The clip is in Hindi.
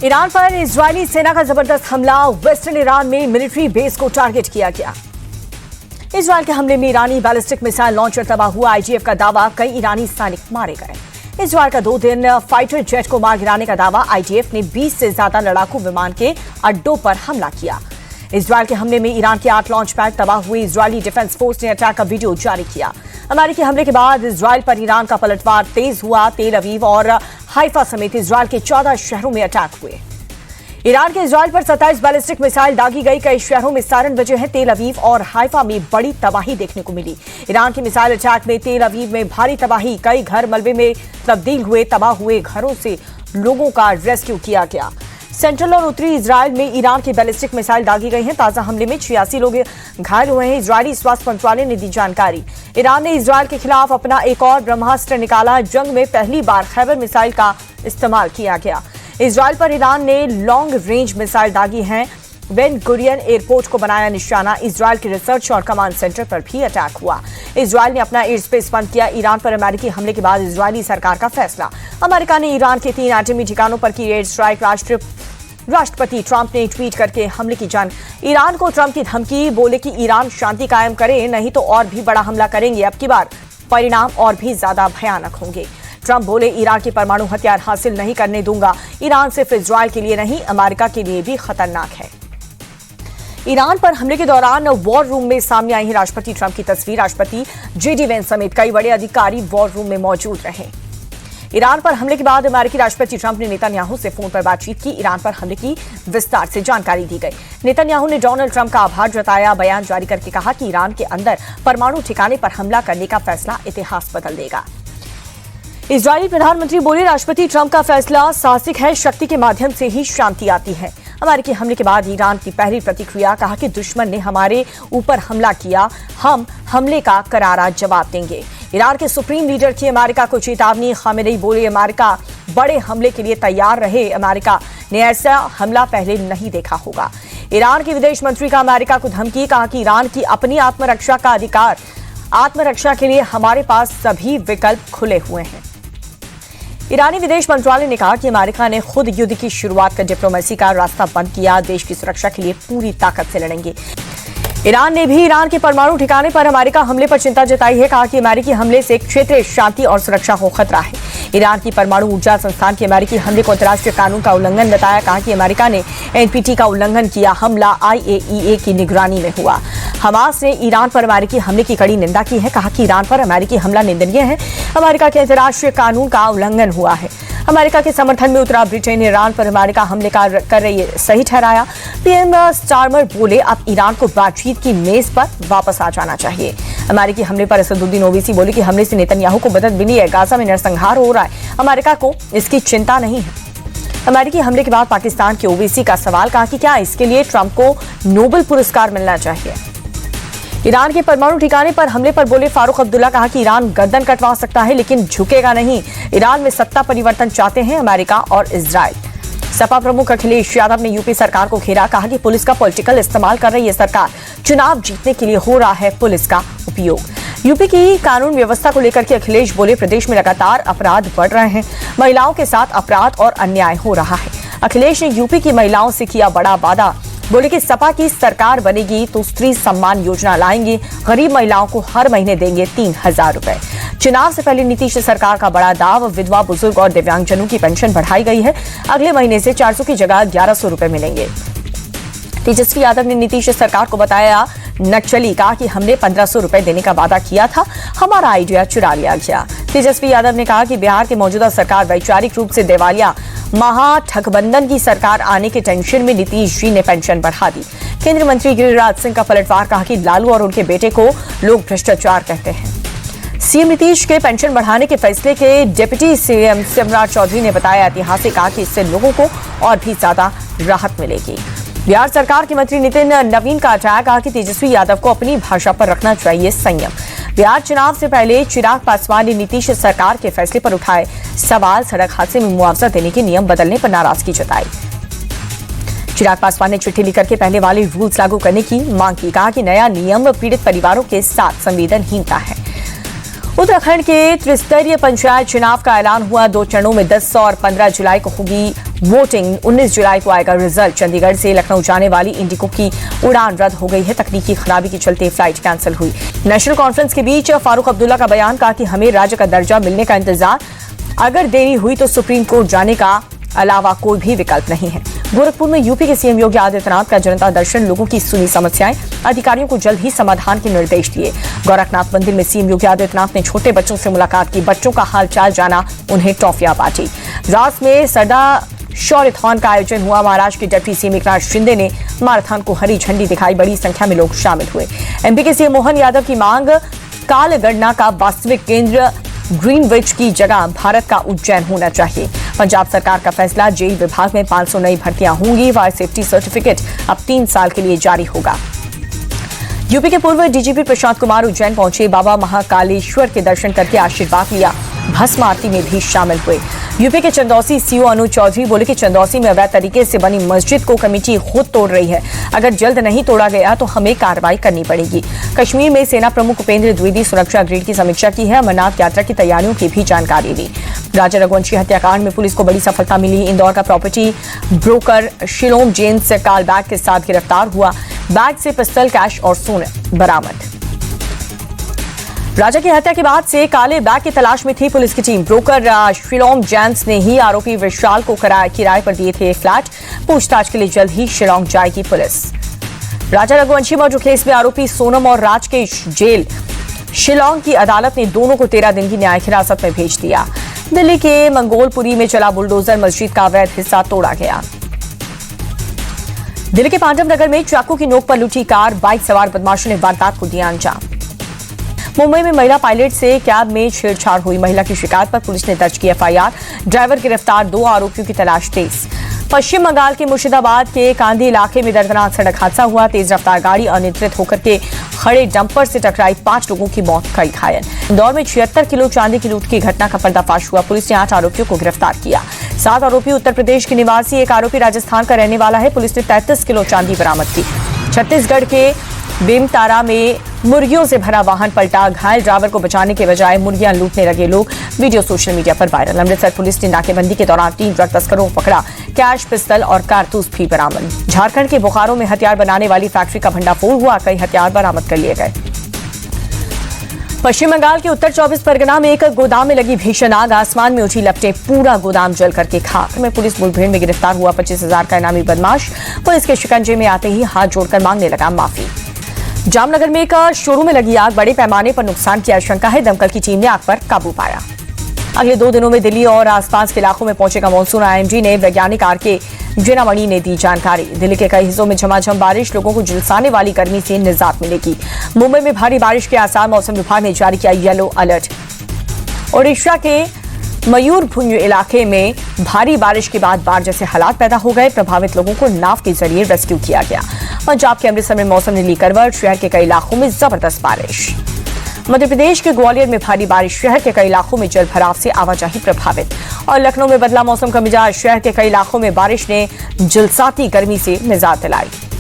ईरान पर इजरायली सेना का जबरदस्त हमला। वेस्टर्न ईरान में मिलिट्री बेस को टारगेट किया गया। इजरायल के हमले में ईरानी बैलिस्टिक मिसाइल लॉन्चर तबाह हुआ। आईजीएफ का दावा, कई ईरानी सैनिक मारे गए। इजरायल का 2 दिन फाइटर जेट को मार गिराने का दावा। आईजीएफ ने 20 से ज्यादा लड़ाकू विमान के अड्डों पर हमला किया। इजरायल के हमले में ईरान के 8 लॉन्च पैड तबाह हुए। इजरायली डिफेंस फोर्स ने अटैक का वीडियो जारी किया। अमेरिकी हमले के बाद इजरायल पर ईरान का पलटवार तेज हुआ। तेल अवीव और हाइफा समेत इजरायल के 14 शहरों में अटैक हुए। ईरान के इजरायल पर 27 बैलिस्टिक मिसाइल दागी गई। कई शहरों में सायरन बजे हैं। तेल अवीव और हाइफा में बड़ी तबाही देखने को मिली। ईरान के मिसाइल अटैक में तेल अवीव में भारी तबाही। कई घर मलबे में तब्दील हुए। तबाह हुए घरों से लोगों का रेस्क्यू किया गया। सेंट्रल और उत्तरी इजरायल में ईरान की बैलिस्टिक मिसाइल दागी गई हैं। ताजा हमले में 86 लोग घायल हुए हैं। इजरायली स्वास्थ्य मंत्रालय ने दी जानकारी। ईरान ने इजरायल के खिलाफ अपना एक और ब्रह्मास्त्र निकाला। जंग में पहली बार खैबर मिसाइल का इस्तेमाल किया गया। इजरायल पर ईरान ने लॉन्ग रेंज मिसाइल दागी हैं। बेन गुरियन एयरपोर्ट को बनाया निशाना। इजरायल के रिसर्च और कमांड सेंटर पर भी अटैक हुआ। इजरायल ने अपना एयर स्पेस बंद किया। ईरान पर अमेरिकी हमले के बाद इजरायली सरकार का फैसला। अमेरिका ने ईरान के 3 एटमी ठिकानों पर की एयर स्ट्राइक। राष्ट्रपति ट्रंप ने ट्वीट करके हमले की ईरान को ट्रंप की धमकी। बोले कि ईरान शांति कायम करे, नहीं तो और भी बड़ा हमला करेंगे। अब की बार परिणाम और भी ज्यादा भयानक होंगे। ट्रंप बोले, ईरान के परमाणु हथियार हासिल नहीं करने दूंगा। ईरान सिर्फ इजरायल के लिए नहीं, अमेरिका के लिए भी खतरनाक है। ईरान पर हमले के दौरान वॉर रूम में सामने आई है राष्ट्रपति ट्रंप की तस्वीर। राष्ट्रपति JD वेंस समेत कई बड़े अधिकारी वॉर रूम में मौजूद रहे। ईरान पर हमले के बाद अमेरिकी राष्ट्रपति ट्रंप ने नेतन्याहू से फोन पर बातचीत की। ईरान पर हमले की विस्तार से जानकारी दी गई। नेतन्याहू ने डोनाल्ड ट्रंप का आभार जताया। बयान जारी करके कहा कि ईरान के अंदर परमाणु ठिकाने पर हमला करने का फैसला इतिहास बदल देगा। इजरायली प्रधानमंत्री बोले, राष्ट्रपति ट्रंप का फैसला साहसिक है। शक्ति के माध्यम से ही शांति आती है। अमेरिकी हमले के बाद ईरान की पहली प्रतिक्रिया, कहा कि दुश्मन ने हमारे ऊपर हमला किया, हम हमले का करारा जवाब देंगे। ईरान के सुप्रीम लीडर की अमेरिका को चेतावनी। खामेनेई बोले, अमेरिका बड़े हमले के लिए तैयार रहे। अमेरिका ने ऐसा हमला पहले नहीं देखा होगा। ईरान के विदेश मंत्री का अमेरिका को धमकी। कहा कि ईरान की अपनी आत्मरक्षा का अधिकार। आत्मरक्षा के लिए हमारे पास सभी विकल्प खुले हुए हैं। ईरानी विदेश मंत्रालय ने कहा कि अमेरिका ने खुद युद्ध की शुरुआत कर डिप्लोमेसी का रास्ता बंद किया। देश की सुरक्षा के लिए पूरी ताकत से लड़ेंगे। ईरान ने भी ईरान के परमाणु ठिकाने पर अमेरिका हमले पर चिंता जताई है। कहा कि अमेरिकी हमले से क्षेत्रीय शांति और सुरक्षा को खतरा है। ईरान की परमाणु ऊर्जा संस्थान के अमेरिकी हमले को अंतर्राष्ट्रीय कानून का उल्लंघन बताया। कहा कि अमेरिका ने NPT का उल्लंघन किया। हमला IAEA की निगरानी में हुआ। हमास ने ईरान पर अमेरिकी हमले की कड़ी निंदा की है। कहा कि ईरान पर अमेरिकी हमला निंदनीय है। अमेरिका के अंतर्राष्ट्रीय कानून का उल्लंघन हुआ है। अमेरिका के समर्थन में उतरा ब्रिटेन ने ईरान पर अमेरिका हमले कर रही सही ठहराया। PM स्टारमर बोले, अब ईरान को बातचीत की मेज पर वापस आ जाना चाहिए। अमेरिकी हमले पर असदुद्दीन ओवैसी बोले कि हमले से नेतन्याहू को मदद मिली है। गाजा में नरसंहार हो रहा है, अमेरिका को इसकी चिंता नहीं है। अमेरिकी हमले के बाद पाकिस्तान के ओवैसी का सवाल। कहा कि क्या इसके लिए ट्रंप को नोबेल पुरस्कार मिलना चाहिए। ईरान के परमाणु ठिकाने पर हमले पर बोले फारूक अब्दुल्ला। कहा कि ईरान गर्दन कटवा सकता है लेकिन झुकेगा नहीं। ईरान में सत्ता परिवर्तन चाहते हैं अमेरिका और इजरायल। सपा प्रमुख अखिलेश यादव ने यूपी सरकार को घेरा। कहा कि पुलिस का पॉलिटिकल इस्तेमाल कर रही है सरकार। चुनाव जीतने के लिए हो रहा है पुलिस का उपयोग। यूपी की कानून व्यवस्था को लेकर के अखिलेश बोले, प्रदेश में लगातार अपराध बढ़ रहे हैं। महिलाओं के साथ अपराध और अन्याय हो रहा है। अखिलेश ने यूपी की महिलाओं से किया बड़ा वादा। बोले कि सपा की सरकार बनेगी तो स्त्री सम्मान योजना लाएंगे। गरीब महिलाओं को हर महीने देंगे 3000 रुपए। चुनाव से पहले नीतीश सरकार का बड़ा दाव। विधवा, बुजुर्ग और दिव्यांगजनों की पेंशन बढ़ाई गई है। अगले महीने से 400 की जगह 1100 रुपए मिलेंगे। तेजस्वी यादव ने नीतीश सरकार को बताया नक्सली। कहा कि हमने 1500 रुपए देने का वादा किया था, हमारा आइडिया चुरा लिया गया। तेजस्वी यादव ने कहा कि बिहार की मौजूदा सरकार वैचारिक रूप से दिवालिया। महागठबंधन की सरकार आने के टेंशन में नीतीश जी ने पेंशन बढ़ा दी। केंद्रीय मंत्री गिरिराज सिंह का पलटवार। कहा कि लालू और उनके बेटे को लोग भ्रष्टाचार कहते हैं। सीएम नीतीश के पेंशन बढ़ाने के फैसले के डिप्टी सीएम शिवराज चौधरी ने बताया ऐतिहासिक। कहा कि इससे लोगों को और भी ज्यादा राहत मिलेगी। बिहार सरकार के मंत्री नितिन नवीन का अटैक। कहा कि तेजस्वी यादव को अपनी भाषा पर रखना चाहिए संयम। बिहार चुनाव से पहले चिराग पासवान ने नीतीश सरकार के फैसले पर उठाए सवाल। सड़क हादसे में मुआवजा देने के नियम बदलने पर नाराजगी जताई। चिराग पासवान ने चिट्ठी लिखकर के पहले वाले रूल्स लागू करने की मांग की। कहा कि नया नियम पीड़ित परिवारों के साथ संवेदनहीनता है। उत्तराखंड के त्रिस्तरीय पंचायत चुनाव का ऐलान हुआ। 2 चरणों में 10 और 15 जुलाई को होगी वोटिंग 19 जुलाई को आएगा रिजल्ट। चंडीगढ़ से लखनऊ जाने वाली इंडिगो की उड़ान रद्द हो गई है। तकनीकी खराबी के चलते फ्लाइट कैंसिल हुई। नेशनल कॉन्फ्रेंस के बीच फारूक अब्दुल्ला का बयान, कहा कि हमें राज्य का दर्जा मिलने का इंतजार, अगर देरी हुई तो सुप्रीम कोर्ट जाने का अलावा कोई भी विकल्प नहीं है। गोरखपुर में यूपी के सीएम योगी आदित्यनाथ का जनता दर्शन, लोगों की सुनी समस्याएं, अधिकारियों को जल्द ही समाधान के निर्देश दिए। गोरखनाथ मंदिर में सीएम योगी आदित्यनाथ ने छोटे बच्चों से मुलाकात की, बच्चों का हालचाल जाना, उन्हें टॉफियां बांटी। द्रास में सरदार शौर्यथॉन का आयोजन हुआ। महाराष्ट्र के डिप्टी सीएम एकनाथ शिंदे ने मैराथन को हरी झंडी दिखाई। बड़ी संख्या में लोग शामिल हुए। एमपी के सीएम मोहन यादव की मांग, कालगणना का वास्तविक केंद्र ग्रीनविच की जगह भारत का उज्जैन होना चाहिए। पंजाब सरकार का फैसला, जेल विभाग में 500 नई भर्तियां होंगी। फायर सेफ्टी सर्टिफिकेट अब 3 साल के लिए जारी होगा। यूपी के पूर्व डीजीपी प्रशांत कुमार उज्जैन पहुंचे। बाबा महाकालेश्वर के दर्शन करके आशीर्वाद लिया। भस्म आरती में भी शामिल हुए। यूपी के चंदौसी सीओ अनुज चौधरी बोले कि चंदौसी में अवैध तरीके से बनी मस्जिद को कमेटी खुद तोड़ रही है। अगर जल्द नहीं तोड़ा गया तो हमें कार्रवाई करनी पड़ेगी। कश्मीर में सेना प्रमुख उपेंद्र द्विवेदी सुरक्षा ग्रिड की समीक्षा की है। अमरनाथ यात्रा की तैयारियों की भी जानकारी दी। राजा रघुवंशी हत्याकांड में पुलिस को बड़ी सफलता मिली। इंदौर का प्रॉपर्टी ब्रोकर शिलोम जेम्स काल बैग के साथ गिरफ्तार हुआ। बैग से पिस्टल, कैश और सोने बरामद। राजा की हत्या के बाद से काले बैग की तलाश में थी पुलिस की टीम। ब्रोकर शिलोंग जेम्स ने ही आरोपी विशाल को किराए पर दिए थे फ्लैट। पूछताछ के लिए जल्द ही शिलोंग जाएगी पुलिस। राजा रघुवंशी मर्डर केस में आरोपी सोनम और राज के जेल शिलोंग की अदालत ने दोनों को 13 दिन की न्यायिक हिरासत में भेज दिया। दिल्ली के मंगोलपुरी में चला बुलडोजर, मस्जिद का अवैध हिस्सा तोड़ा गया। दिल्ली के पांडव नगर में चाकू की नोक पर लुटी कार, बाइक सवार बदमाशों ने वारदात को दिया अंजाम। मुंबई में महिला पायलट से कैब में छेड़छाड़ हुई। महिला की शिकायत पर पुलिस ने दर्ज की एफआईआर। ड्राइवर गिरफ्तार, 2 आरोपियों की तलाश तेज। पश्चिम बंगाल के मुर्शिदाबाद के कांदी इलाके में दर्दनाक सड़क हादसा हुआ। तेज रफ्तार गाड़ी अनियंत्रित होकर के खड़े डंपर से टकराई, 5 लोगों की मौत, कई घायल। इंदौर में 76 किलो चांदी की लूट की घटना का पर्दाफाश हुआ। पुलिस ने 8 आरोपियों को गिरफ्तार किया। 7 आरोपी उत्तर प्रदेश के निवासी, 1 आरोपी राजस्थान का रहने वाला है। पुलिस ने 33 किलो चांदी बरामद की। छत्तीसगढ़ के बेमतारा में मुर्गियों से भरा वाहन पलटा, घायल ड्राइवर को बचाने के बजाय मुर्गियां लूटने लगे लोग। वीडियो सोशल मीडिया पर वायरल। अमृतसर पुलिस ने नाकेबंदी के दौरान 3 ड्रग तस्करों को पकड़ा। कैश, पिस्टल और कारतूस भी बरामद। झारखंड के बोकारो में हथियार बनाने वाली फैक्ट्री का भंडाफोड़ हुआ। कई हथियार बरामद कर लिए गए। पश्चिम बंगाल के उत्तर 24 परगना में एक गोदाम में लगी भीषण आग, आसमान में उठी लपटें, पूरा गोदाम जल करके खाक में। पुलिस मुठभेड़ में गिरफ्तार हुआ 25,000 का इनामी बदमाश। पुलिस के शिकंजे में आते ही हाथ जोड़कर मांगने लगा माफी। जामनगर में एक शोरूम में लगी आग, बड़े पैमाने पर नुकसान की आशंका है। दमकल की टीम ने आग पर काबू पाया। अगले 2 दिनों में दिल्ली और आसपास के इलाकों में पहुंचेगा मानसून। आईएमडी ने वैज्ञानिक आरके जिनामणि ने दी जानकारी। दिल्ली के कई हिस्सों में झमाझम बारिश, लोगों को झुलसाने वाली गर्मी से निजात मिलेगी। मुंबई में भारी बारिश के आसार, मौसम विभाग ने जारी किया येलो अलर्ट। ओडिशा के मयूरभंज इलाके में भारी बारिश के बाद बाढ़ जैसे हालात पैदा हो गए। प्रभावित लोगों को नाव के जरिए रेस्क्यू किया गया। पंजाब के अमृतसर में मौसम ने ली करवट, शहर के कई इलाकों में जबरदस्त बारिश। मध्य प्रदेश के ग्वालियर में भारी बारिश, शहर के कई इलाकों में जल भराव से आवाजाही प्रभावित। और लखनऊ में बदला मौसम का मिजाज, शहर के कई इलाकों में बारिश ने झुलसाती गर्मी से निजात दिलाई।